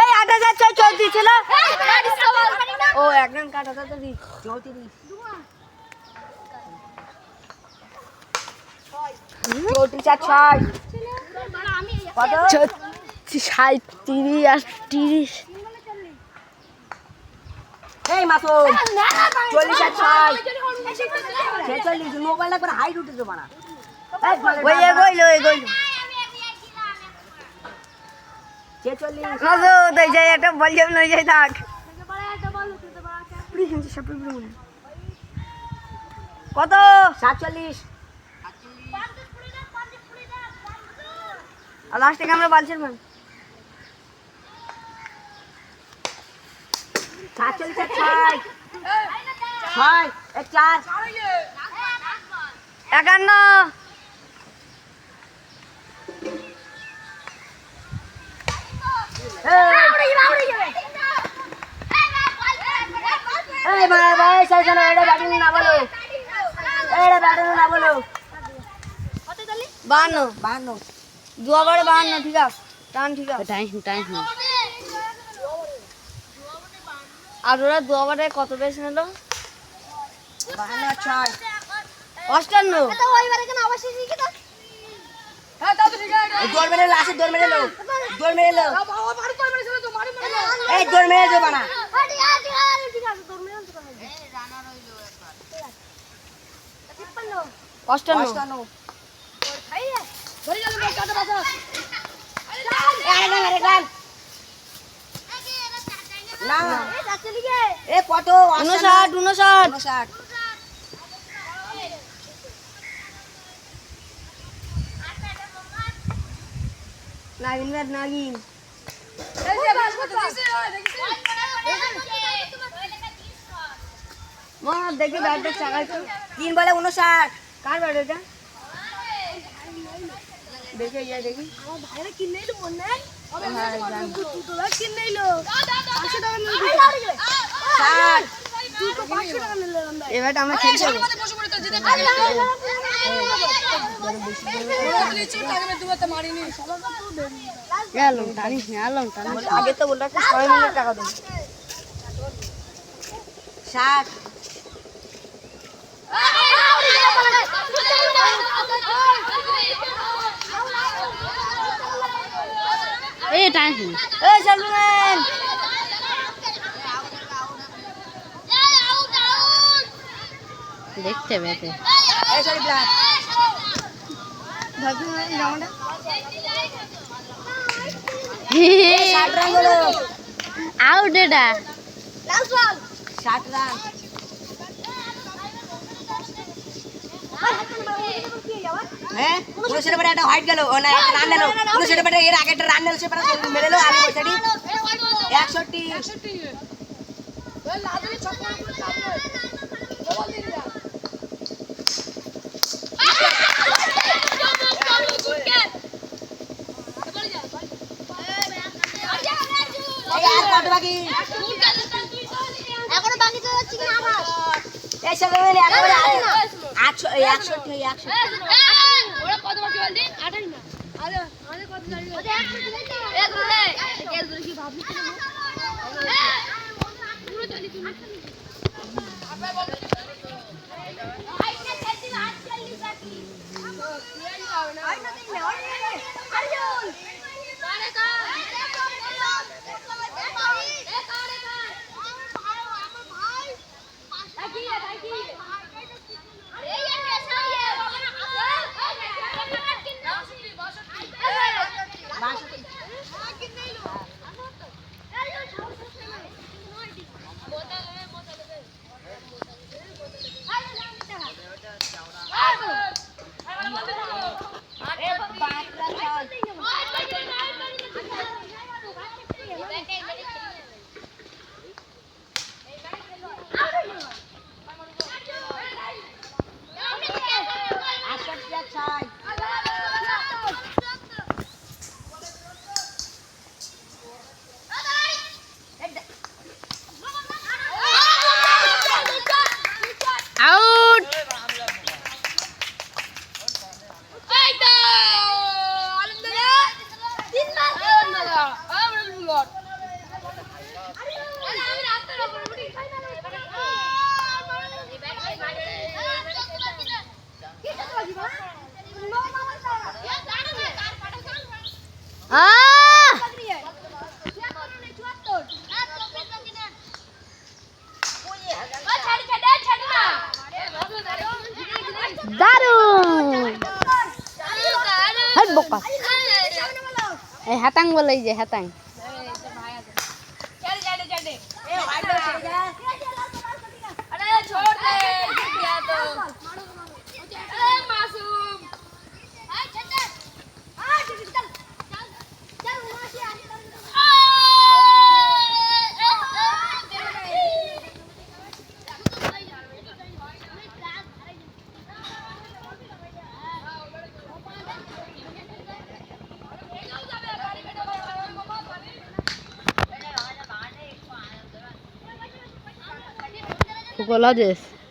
এই 8034 ছিল ও এক রান কাটা তো 34 37 আর 30 এই মাসুম 40 আর 46 মোবাইলটা করে হাইট উঠে তো বানা ওই গইলো 46 নজো দই যাই একটা বল যাবে নই যাই থাক কত 47 আর লাস্টে আমরা বালছেন মান 47 আর 6 এক 4 51 এই ভাই সাইকেল এটা ব্যাটিং না বলো এটা ব্যাটিং না বলো 52 দু ওভারে 52 ঠিক আছে টান ঠিক আছে টাইম আর ওরা দু ওভারে কত বেশ নিল 52 আর 6 58 দৌড় মেরে লাস্টে দৌড় মেরে লো এই দৌড় মেরে দে বানা অষ্টান্ন না এ কত 59 নাগিন মা দেখি ব্যাটটা চাগাইছো 3 বলে 59 কার ব্যাট এটা দেখে দেখি এবার আমরা খেলছি আগে তো বললো 6 মিনিট টাকা দেবো 60 এই টাইম এই শালুমেন দেখতে বেতে এই সরি ব্ল্যাক ভাবছিলাম জামাটা 60 রান হলো আউট এটা 60 রান হ্যাঁ 19 এর একটা হাইট গেল ও না একটা রান নিলো 19 এর এর আগে একটা রান নিলো সে পরে মেরেলো আমি ওইটাই 61 ওই লাদুরি ছক্কা করে কাটলো বল দিয়ে দিলা এখনো বাকি তো হচ্ছে কি না আবার এই সব মিলে একবারে 61 ওরা কত বাকি বল দিন 28 না আরে আরে কত জানি ওদের 1 ধরে কে ধরে কি ভাবলি পুরো চলি তুমি আপনি বল আইনা খেলছি আজ খেললি বাকি আইনা দিলে আইয়ুল আরে কা হ্যাতাং বলে, এই যে হ্যাতাং। ए व्हाइट बॉल चले जा अरे छोड़ दे जीत गया तो अरे मासूम Chocolate.